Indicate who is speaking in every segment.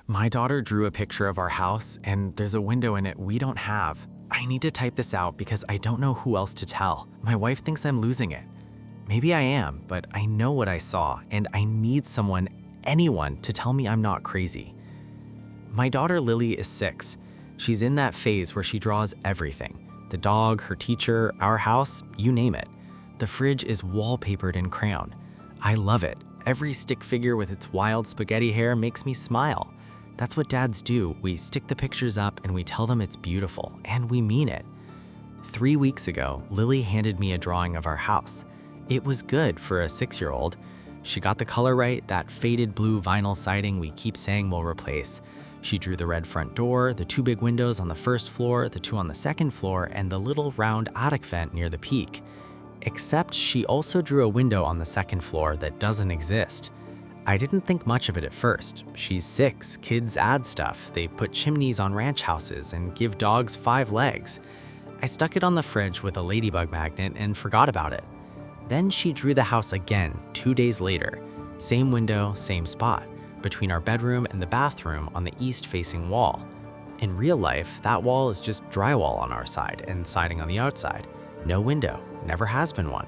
Speaker 1: My daughter drew a picture of our house, and there's a window in it we don't have. I need to type this out because I don't know who else to tell. My wife thinks I'm losing it. Maybe I am, but I know what I saw, and I need someone, anyone, to tell me I'm not crazy. My daughter Lily is 6. She's in that phase where she draws everything. The dog, her teacher, our house, you name it. The fridge is wallpapered in crayon. I love it. Every stick figure with its wild spaghetti hair makes me smile. That's what dads do. We stick the pictures up and we tell them it's beautiful, and we mean it. 3 weeks ago, Lily handed me a drawing of our house. It was good for a 6-year-old. She got the color right, that faded blue vinyl siding we keep saying we'll replace. She drew the red front door, the 2 big windows on the first floor, the 2 on the second floor, and the little round attic vent near the peak. Except she also drew a window on the second floor that doesn't exist. I didn't think much of it at first. She's 6, kids add stuff. They put chimneys on ranch houses and give dogs 5 legs. I stuck it on the fridge with a ladybug magnet and forgot about it. Then she drew the house again 2 days later. Same window, same spot, between our bedroom and the bathroom on the east-facing wall. In real life, that wall is just drywall on our side and siding on the outside. No window, never has been one.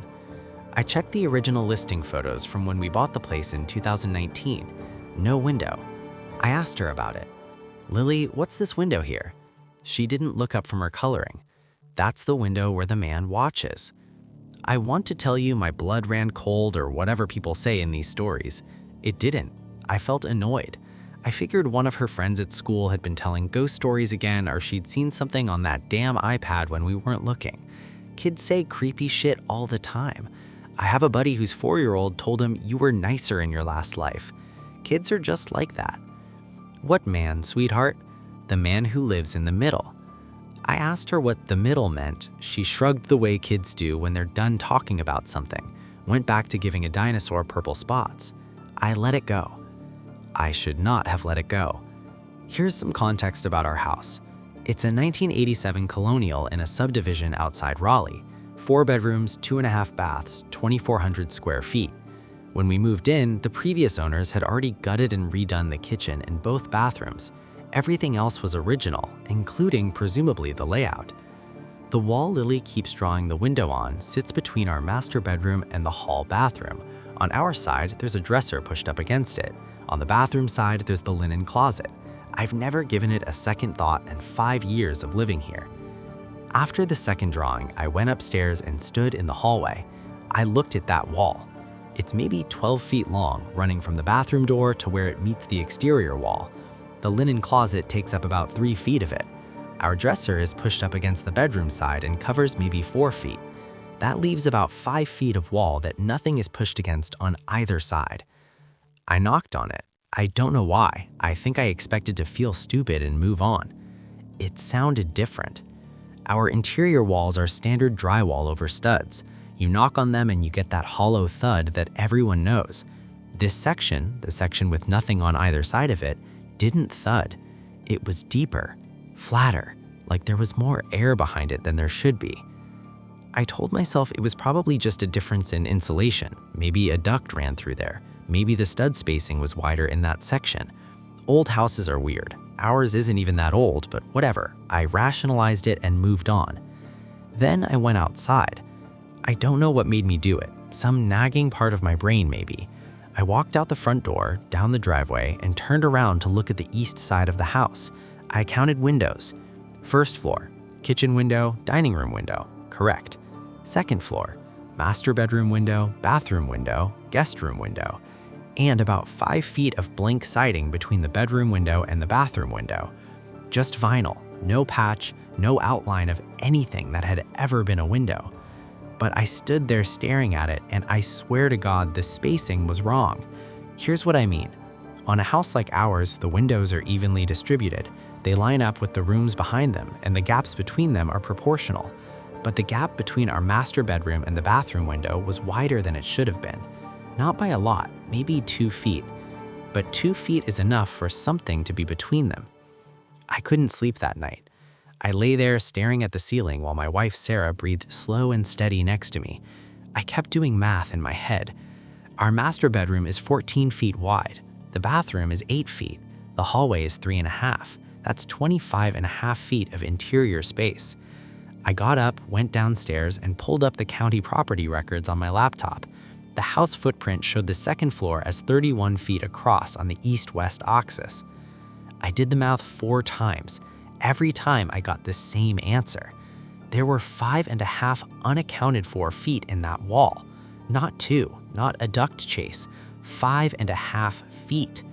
Speaker 1: I checked the original listing photos from when we bought the place in 2019. No window. I asked her about it. "Lily, what's this window here?" She didn't look up from her coloring. "That's the window where the man watches." I want to tell you my blood ran cold or whatever people say in these stories. It didn't. I felt annoyed. I figured one of her friends at school had been telling ghost stories again, or she'd seen something on that damn iPad when we weren't looking. Kids say creepy shit all the time. I have a buddy whose 4-year-old told him you were nicer in your last life. Kids are just like that. "What man, sweetheart?" "The man who lives in the middle." I asked her what the middle meant. She shrugged the way kids do when they're done talking about something, went back to giving a dinosaur purple spots. I let it go. I should not have let it go. Here's some context about our house. It's a 1987 colonial in a subdivision outside Raleigh. 4 bedrooms, 2.5 baths, 2,400 square feet. When we moved in, the previous owners had already gutted and redone the kitchen and both bathrooms. Everything else was original, including presumably the layout. The wall Lily keeps drawing the window on sits between our master bedroom and the hall bathroom. On our side, there's a dresser pushed up against it. On the bathroom side, there's the linen closet. I've never given it a second thought in 5 years of living here. After the second drawing, I went upstairs and stood in the hallway. I looked at that wall. It's maybe 12 feet long, running from the bathroom door to where it meets the exterior wall. The linen closet takes up about 3 feet of it. Our dresser is pushed up against the bedroom side and covers maybe 4 feet. That leaves about 5 feet of wall that nothing is pushed against on either side. I knocked on it. I don't know why. I think I expected to feel stupid and move on. It sounded different. Our interior walls are standard drywall over studs. You knock on them and you get that hollow thud that everyone knows. This section, the section with nothing on either side of it, didn't thud. It was deeper, flatter, like there was more air behind it than there should be. I told myself it was probably just a difference in insulation. Maybe a duct ran through there. Maybe the stud spacing was wider in that section. Old houses are weird. Ours isn't even that old, but whatever. I rationalized it and moved on. Then I went outside. I don't know what made me do it. Some nagging part of my brain, maybe. I walked out the front door, down the driveway, and turned around to look at the east side of the house. I counted windows. First floor, kitchen window, dining room window. Correct. Second floor, master bedroom window, bathroom window, guest room window, and about 5 feet of blank siding between the bedroom window and the bathroom window. Just vinyl, no patch, no outline of anything that had ever been a window. But I stood there staring at it, and I swear to God the spacing was wrong. Here's what I mean. On a house like ours, the windows are evenly distributed. They line up with the rooms behind them, and the gaps between them are proportional. But the gap between our master bedroom and the bathroom window was wider than it should have been. Not by a lot, maybe 2 feet. But 2 feet is enough for something to be between them. I couldn't sleep that night. I lay there staring at the ceiling while my wife Sarah breathed slow and steady next to me. I kept doing math in my head. Our master bedroom is 14 feet wide. The bathroom is 8 feet.
Speaker 2: The hallway is 3.5. That's 25.5 feet of interior space. I got up, went downstairs, and pulled up the county property records on my laptop. The house footprint showed the second floor as 31 feet across on the east-west axis. I did the math 4 times. Every time I got the same answer. There were 5.5 unaccounted for feet in that wall. Not 2, not a duct chase, 5.5 feet.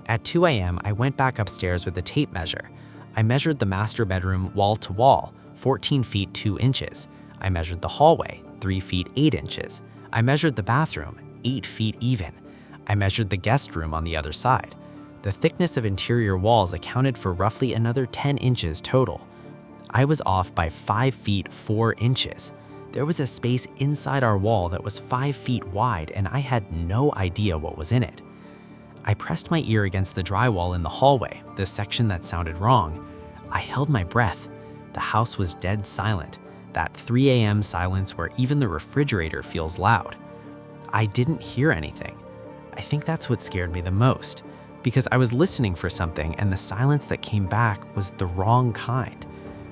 Speaker 2: At 2 a.m., I went back upstairs with a tape measure. I measured the master bedroom wall to wall, 14 feet 2 inches. I measured the hallway, 3 feet 8 inches. I measured the bathroom, 8 feet even. I measured the guest room on the other side. The thickness of interior walls accounted for roughly another 10 inches total. I was off by 5 feet 4 inches. There was a space inside our wall that was 5 feet wide, and I had no idea what was in it. I pressed my ear against the drywall in the hallway, the section that sounded wrong. I held my breath. The house was dead silent, that 3 a.m. silence where even the refrigerator feels loud. I didn't hear anything. I think that's what scared me the most, because I was listening for something and the silence that came back was the wrong kind.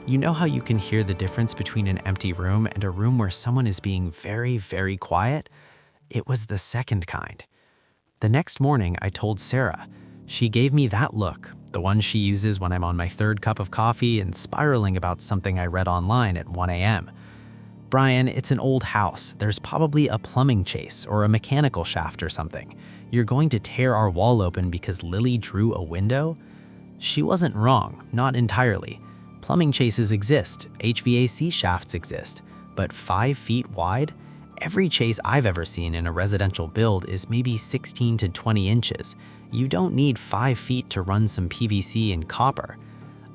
Speaker 2: You know how you can hear the difference between an empty room and a room where someone is being very, very quiet? It was the second kind. The next morning, I told Sarah. She gave me that look, the one she uses when I'm on my 3rd cup of coffee and spiraling about something I read online at 1 a.m. Brian, it's an old house. There's probably a plumbing chase or a mechanical shaft or something. You're going to tear our wall open because Lily drew a window? She wasn't wrong, not entirely. Plumbing chases exist, HVAC shafts exist, but 5 feet wide? Every chase I've ever seen in a residential build is maybe 16 to 20 inches. You don't need 5 feet to run some PVC and copper.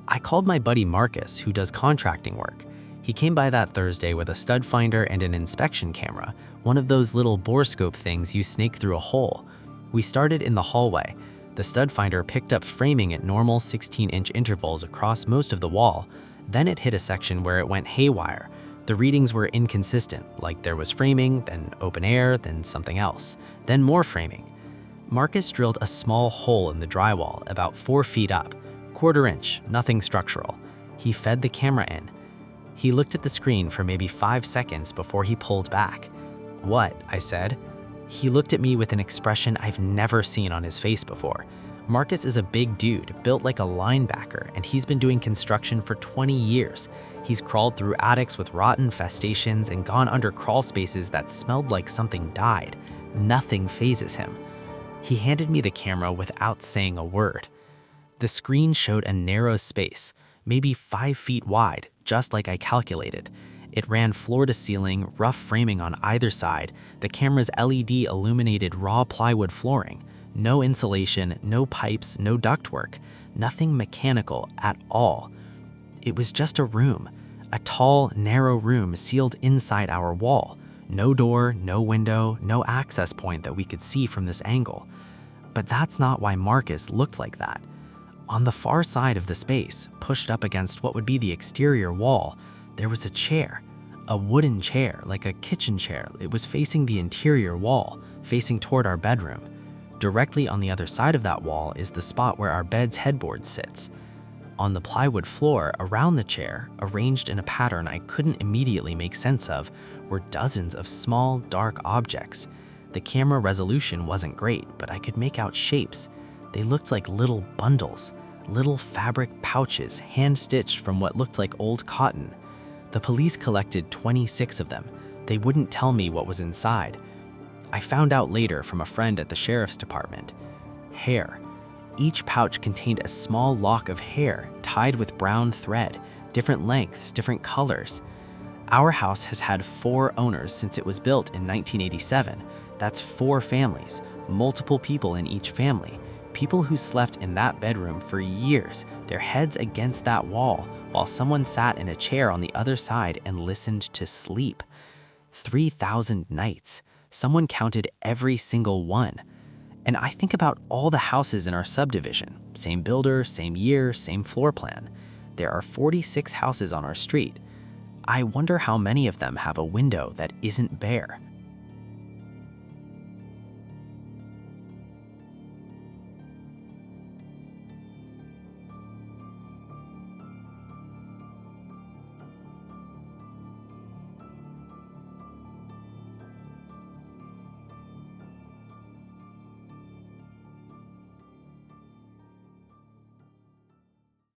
Speaker 2: I called my buddy Marcus, who does contracting work. He came by that Thursday with a stud finder and an inspection camera, one of those little borescope things you snake through a hole. We started in the hallway. The stud finder picked up framing at normal 16-inch intervals across most of the wall. Then it hit a section where it went haywire. The readings were inconsistent, like there was framing, then open air, then something else, then more framing. Marcus drilled a small hole in the drywall about 4 feet up, 1/4 inch, nothing structural. He fed the camera in. He looked at the screen for maybe 5 seconds before he pulled back. "What?" I said. He looked at me with an expression I've never seen on his face before. Marcus is a big dude, built like a linebacker, and he's been doing construction for 20 years. He's crawled through attics with rotten infestations and gone under crawl spaces that smelled like something died. Nothing phases him. He handed me the camera without saying a word. The screen showed a narrow space, maybe 5 feet wide, just like I calculated. It ran floor to ceiling, rough framing on either side, the camera's LED illuminated raw plywood flooring. No insulation, no pipes, no ductwork, nothing mechanical at all. It was just a room, a tall, narrow room sealed inside our wall. No door, no window, no access point that we could see from this angle. But that's not why Marcus looked like that. On the far side of the space, pushed up against what would be the exterior wall, there was a chair, a wooden chair, like a kitchen chair. It was facing the interior wall, facing toward our bedroom. Directly on the other side of that wall is the spot where our bed's headboard sits. On the plywood floor around the chair, arranged in a pattern I couldn't immediately make sense of, were dozens of small, dark objects. The camera resolution wasn't great, but I could make out shapes. They looked like little bundles, little fabric pouches hand-stitched from what looked like old cotton. The police collected 26 of them. They wouldn't tell me what was inside. I found out later from a friend at the sheriff's department. Hair. Each pouch contained a small lock of hair tied with brown thread, different lengths, different colors. Our house has had 4 owners since it was built in 1987. That's 4 families, multiple people in each family. People who slept in that bedroom for years, their heads against that wall, while someone sat in a chair on the other side and listened to sleep. 3,000 nights. Someone counted every single one. And I think about all the houses in our subdivision. Same builder, same year, same floor plan. There are 46 houses on our street. I wonder how many of them have a window that isn't bare.